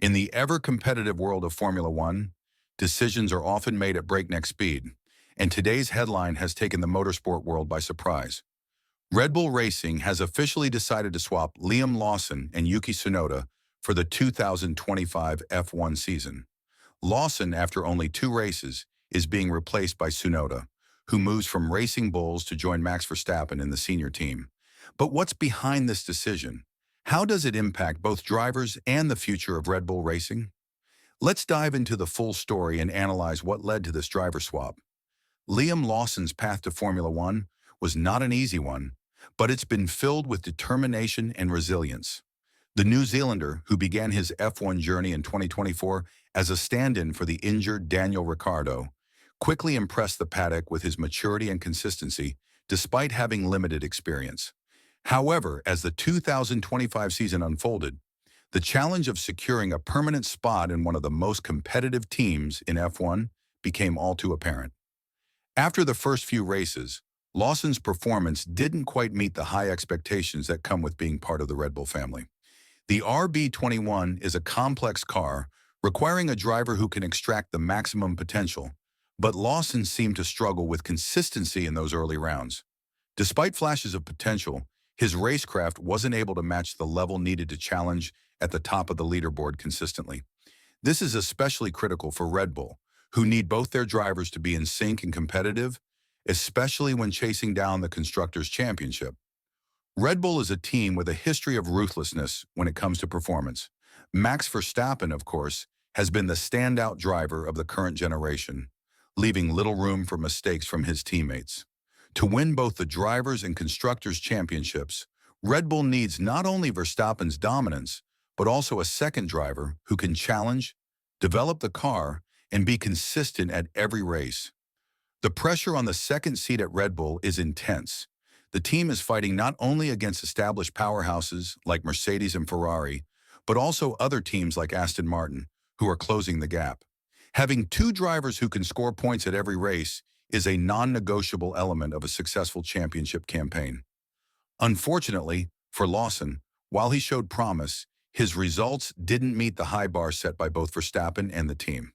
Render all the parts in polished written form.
In the ever-competitive world of Formula One, decisions are often made at breakneck speed, and today's headline has taken the motorsport world by surprise. Red Bull Racing has officially decided to swap Liam Lawson and Yuki Tsunoda for the 2025 F1 season. Lawson, after only 2 races, is being replaced by Tsunoda, who moves from Racing Bulls to join Max Verstappen in the senior team. But what's behind this decision? How does it impact both drivers and the future of Red Bull Racing? Let's dive into the full story and analyze what led to this driver swap. Liam Lawson's path to Formula One was not an easy one, but it's been filled with determination and resilience. The New Zealander, who began his F1 journey in 2024 as a stand-in for the injured Daniel Ricciardo, quickly impressed the paddock with his maturity and consistency, despite having limited experience. However, as the 2025 season unfolded, the challenge of securing a permanent spot in one of the most competitive teams in F1 became all too apparent. After the first few races, Lawson's performance didn't quite meet the high expectations that come with being part of the Red Bull family. The RB21 is a complex car, requiring a driver who can extract the maximum potential, but Lawson seemed to struggle with consistency in those early rounds. Despite flashes of potential, his racecraft wasn't able to match the level needed to challenge at the top of the leaderboard consistently. This is especially critical for Red Bull, who need both their drivers to be in sync and competitive, especially when chasing down the Constructors' Championship. Red Bull is a team with a history of ruthlessness when it comes to performance. Max Verstappen, of course, has been the standout driver of the current generation, leaving little room for mistakes from his teammates. To win both the Drivers' and Constructors' Championships, Red Bull needs not only Verstappen's dominance, but also a second driver who can challenge, develop the car, and be consistent at every race. The pressure on the second seat at Red Bull is intense. The team is fighting not only against established powerhouses like Mercedes and Ferrari, but also other teams like Aston Martin, who are closing the gap. Having 2 drivers who can score points at every race is a non-negotiable element of a successful championship campaign. Unfortunately, for Lawson, while he showed promise, his results didn't meet the high bar set by both Verstappen and the team.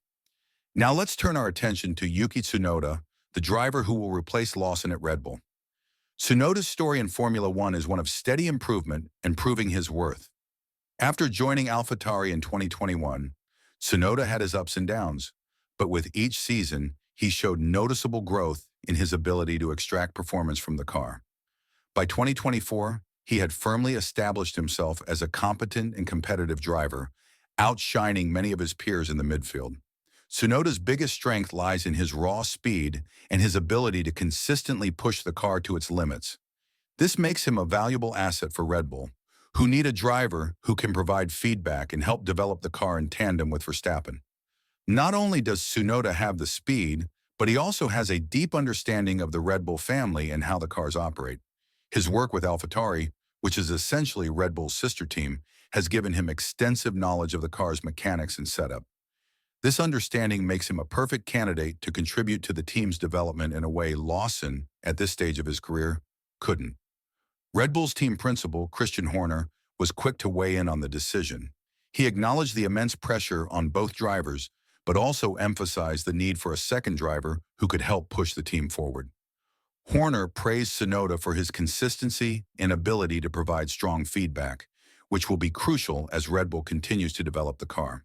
Now let's turn our attention to Yuki Tsunoda, the driver who will replace Lawson at Red Bull. Tsunoda's story in Formula One is one of steady improvement and proving his worth. After joining AlphaTauri in 2021, Tsunoda had his ups and downs, but with each season, he showed noticeable growth in his ability to extract performance from the car. By 2024, he had firmly established himself as a competent and competitive driver, outshining many of his peers in the midfield. Tsunoda's biggest strength lies in his raw speed and his ability to consistently push the car to its limits. This makes him a valuable asset for Red Bull, who need a driver who can provide feedback and help develop the car in tandem with Verstappen. Not only does Tsunoda have the speed, but he also has a deep understanding of the Red Bull family and how the cars operate. His work with AlphaTauri, which is essentially Red Bull's sister team, has given him extensive knowledge of the car's mechanics and setup. This understanding makes him a perfect candidate to contribute to the team's development in a way Lawson, at this stage of his career, couldn't. Red Bull's team principal, Christian Horner, was quick to weigh in on the decision. He acknowledged the immense pressure on both drivers, but also emphasized the need for a second driver who could help push the team forward. Horner praised Tsunoda for his consistency and ability to provide strong feedback, which will be crucial as Red Bull continues to develop the car.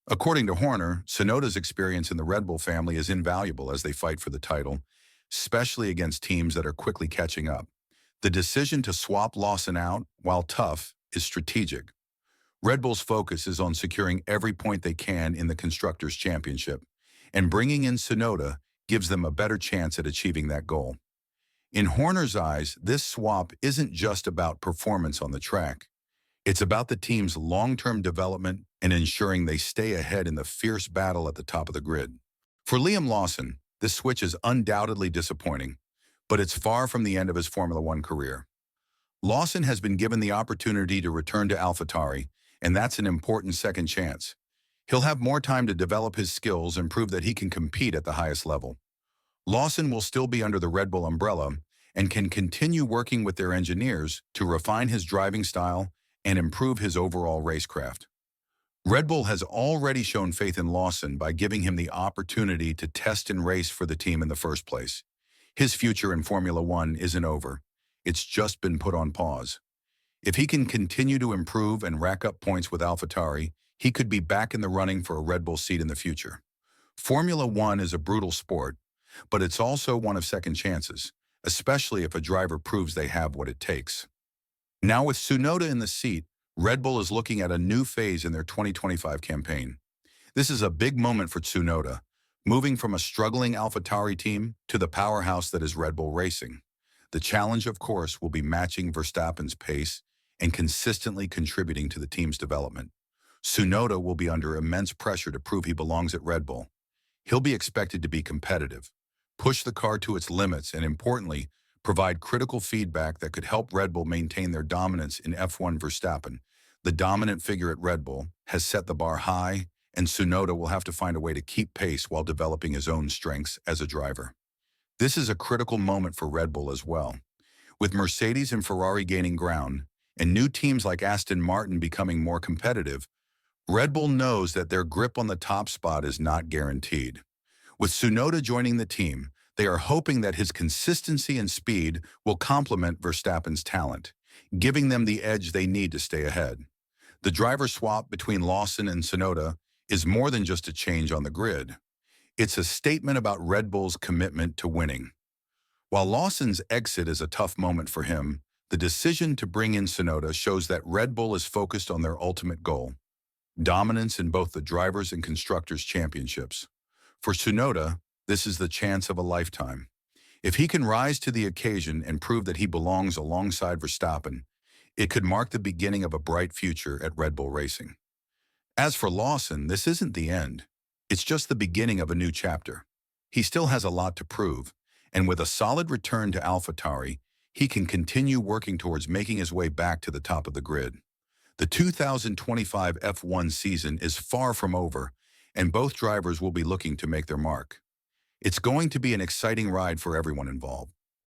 According to Horner, Tsunoda's experience in the Red Bull family is invaluable as they fight for the title, especially against teams that are quickly catching up. The decision to swap Lawson out, while tough, is strategic. Red Bull's focus is on securing every point they can in the Constructors' Championship, and bringing in Tsunoda gives them a better chance at achieving that goal. In Horner's eyes, this swap isn't just about performance on the track. It's about the team's long-term development and ensuring they stay ahead in the fierce battle at the top of the grid. For Liam Lawson, this switch is undoubtedly disappointing, but it's far from the end of his Formula One career. Lawson has been given the opportunity to return to AlphaTauri, and that's an important second chance. He'll have more time to develop his skills and prove that he can compete at the highest level. Lawson will still be under the Red Bull umbrella and can continue working with their engineers to refine his driving style and improve his overall racecraft. Red Bull has already shown faith in Lawson by giving him the opportunity to test and race for the team in the first place. His future in Formula One isn't over. It's just been put on pause. If he can continue to improve and rack up points with AlphaTauri, he could be back in the running for a Red Bull seat in the future. Formula One is a brutal sport, but it's also one of second chances, especially if a driver proves they have what it takes. Now with Tsunoda in the seat, Red Bull is looking at a new phase in their 2025 campaign. This is a big moment for Tsunoda, moving from a struggling AlphaTauri team to the powerhouse that is Red Bull Racing. The challenge, of course, will be matching Verstappen's pace and consistently contributing to the team's development. Tsunoda will be under immense pressure to prove he belongs at Red Bull. He'll be expected to be competitive, push the car to its limits, and importantly, provide critical feedback that could help Red Bull maintain their dominance in F1. Verstappen, the dominant figure at Red Bull, has set the bar high, and Tsunoda will have to find a way to keep pace while developing his own strengths as a driver. This is a critical moment for Red Bull as well. With Mercedes and Ferrari gaining ground, and new teams like Aston Martin becoming more competitive, Red Bull knows that their grip on the top spot is not guaranteed. With Tsunoda joining the team, they are hoping that his consistency and speed will complement Verstappen's talent, giving them the edge they need to stay ahead. The driver swap between Lawson and Tsunoda is more than just a change on the grid. It's a statement about Red Bull's commitment to winning. While Lawson's exit is a tough moment for him, the decision to bring in Tsunoda shows that Red Bull is focused on their ultimate goal: dominance in both the Drivers' and Constructors' Championships. For Tsunoda, this is the chance of a lifetime. If he can rise to the occasion and prove that he belongs alongside Verstappen, it could mark the beginning of a bright future at Red Bull Racing. As for Lawson, this isn't the end. It's just the beginning of a new chapter. He still has a lot to prove, and with a solid return to AlphaTauri, he can continue working towards making his way back to the top of the grid. The 2025 F1 season is far from over, and both drivers will be looking to make their mark. It's going to be an exciting ride for everyone involved.